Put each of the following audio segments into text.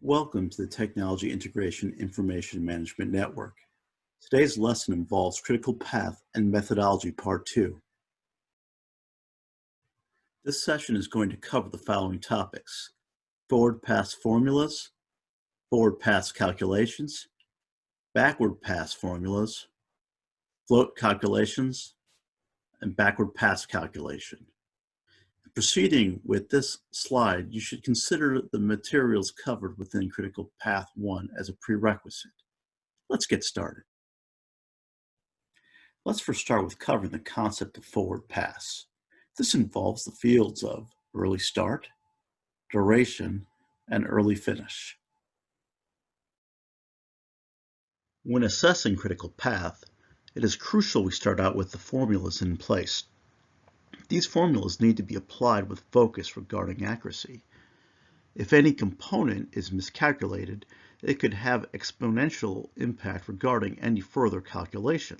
Welcome to the Technology Integration Information Management Network. Today's lesson involves critical path and methodology part 2. This session is going to cover the following topics: forward-pass formulas, forward-pass calculations, backward-pass formulas, float calculations, and backward-pass calculation. Proceeding with this slide, you should consider the materials covered within Critical Path 1 as a prerequisite. Let's get started. Let's first start with covering the concept of forward pass. This involves the fields of early start, duration, and early finish. When assessing critical path, it is crucial we start out with the formulas in place. These formulas need to be applied with focus regarding accuracy. If any component is miscalculated, it could have exponential impact regarding any further calculation.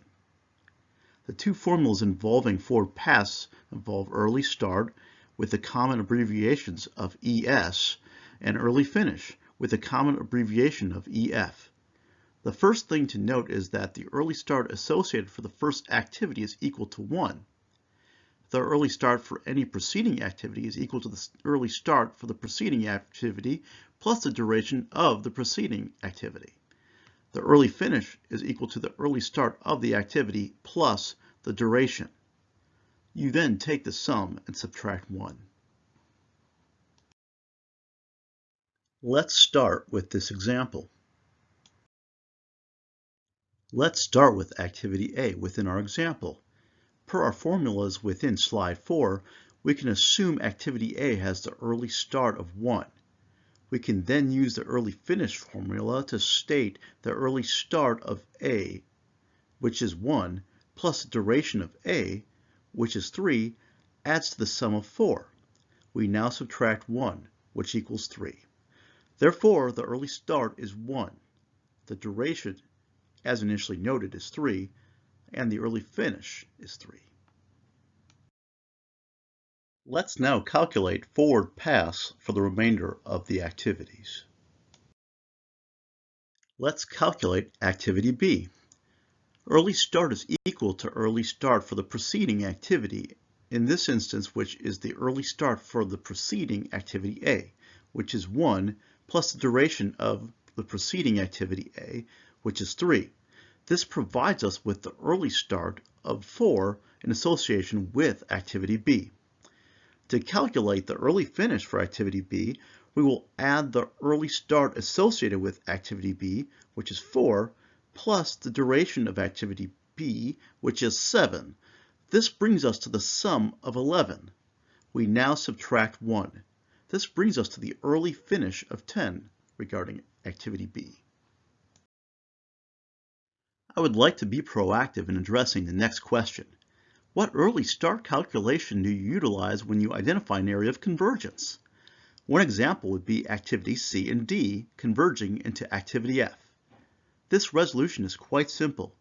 The two formulas involving forward pass involve early start with the common abbreviations of ES and early finish with the common abbreviation of EF. The first thing to note is that the early start associated for the first activity is equal to 1. The early start for any preceding activity is equal to the early start for the preceding activity plus the duration of the preceding activity. The early finish is equal to the early start of the activity plus the duration. You then take the sum and subtract 1. Let's start with this example. Let's start with activity A within our example. Per our formulas within slide 4, we can assume activity A has the early start of 1. We can then use the early finish formula to state the early start of A, which is 1, plus the duration of A, which is 3, adds to the sum of 4. We now subtract 1, which equals 3. Therefore, the early start is 1. The duration, as initially noted, is 3, and the early finish is 3. Let's now calculate forward pass for the remainder of the activities. Let's calculate activity B. Early start is equal to early start for the preceding activity, in this instance, which is the early start for the preceding activity A, which is 1, plus the duration of the preceding activity A, which is 3. This provides us with the early start of 4 in association with activity B. To calculate the early finish for activity B, we will add the early start associated with activity B, which is 4, plus the duration of activity B, which is 7. This brings us to the sum of 11. We now subtract 1. This brings us to the early finish of 10 regarding activity B. I would like to be proactive in addressing the next question. What early start calculation do you utilize when you identify an area of convergence? One example would be activity C and D converging into activity F. This resolution is quite simple.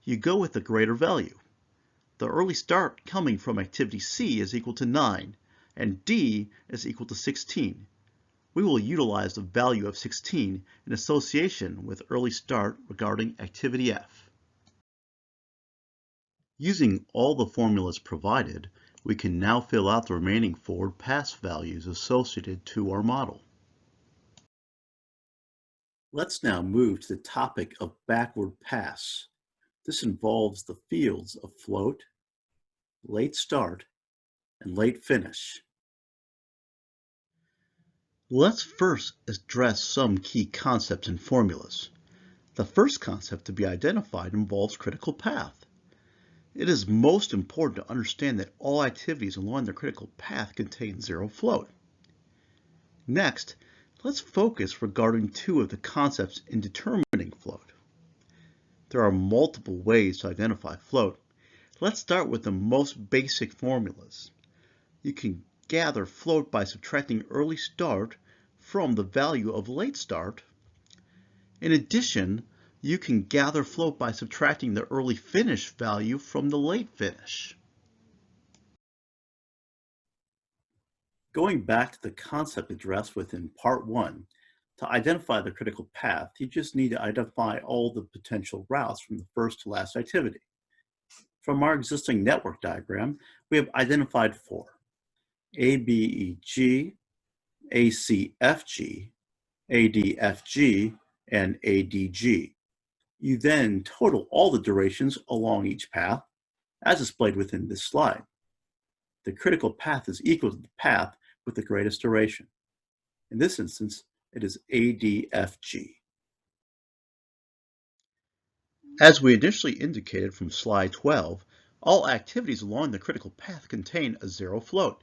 You go with the greater value. The early start coming from activity C is equal to 9, and D is equal to 16. We will utilize the value of 16 in association with early start regarding activity F. Using all the formulas provided, we can now fill out the remaining forward pass values associated to our model. Let's now move to the topic of backward pass. This involves the fields of float, late start, and late finish. Let's first address some key concepts and formulas. The first concept to be identified involves critical path. It is most important to understand that all activities along the critical path contain zero float. Next, let's focus regarding two of the concepts in determining float. There are multiple ways to identify float. Let's start with the most basic formulas. You can gather float by subtracting early start from the value of late start. In addition, you can gather float by subtracting the early finish value from the late finish. Going back to the concept addressed within part 1, To identify the critical path, you just need to identify all the potential routes from the first to last activity. From our existing network diagram, we have identified 4: ABEG, ACFG, ADFG, and ADG. You then total all the durations along each path, as displayed within this slide. The critical path is equal to the path with the greatest duration. In this instance, it is ADFG. As we initially indicated from slide 12, all activities along the critical path contain a zero float.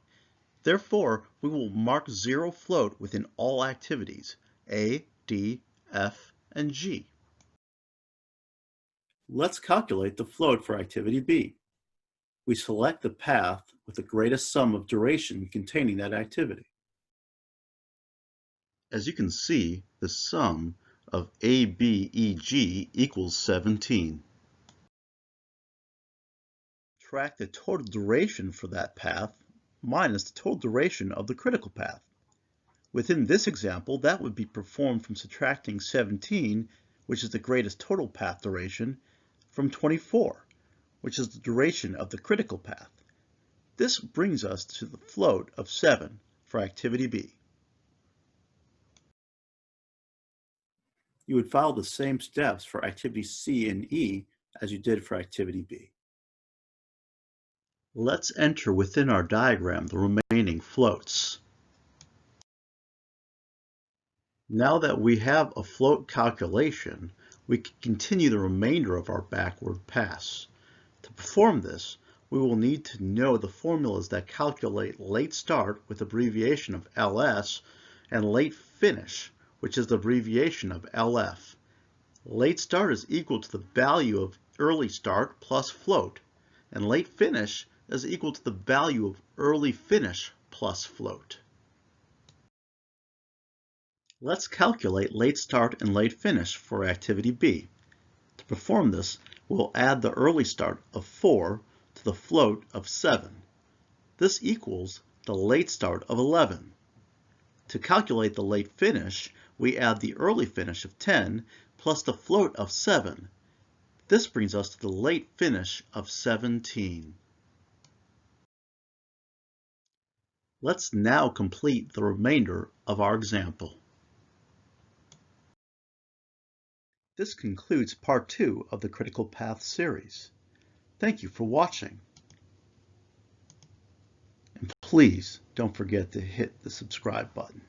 Therefore, we will mark zero float within all activities, A, D, F, and G. Let's calculate the float for activity B. We select the path with the greatest sum of duration containing that activity. As you can see, the sum of ABEG equals 17. Subtract the total duration for that path minus the total duration of the critical path. Within this example, that would be performed from subtracting 17, which is the greatest total path duration, from 24, which is the duration of the critical path. This brings us to the float of 7 for activity B. You would follow the same steps for activity C and E as you did for activity B. Let's enter within our diagram the remaining floats. Now that we have a float calculation, we can continue the remainder of our backward pass. To perform this, we will need to know the formulas that calculate late start with abbreviation of LS and late finish, which is the abbreviation of LF. Late start is equal to the value of early start plus float, and late finish is equal to the value of early finish plus float. Let's calculate late start and late finish for activity B. To perform this, we'll add the early start of 4 to the float of 7. This equals the late start of 11. To calculate the late finish, we add the early finish of 10 plus the float of 7. This brings us to the late finish of 17. Let's now complete the remainder of our example. This concludes part 2 of the Critical Path series. Thank you for watching. And please don't forget to hit the subscribe button.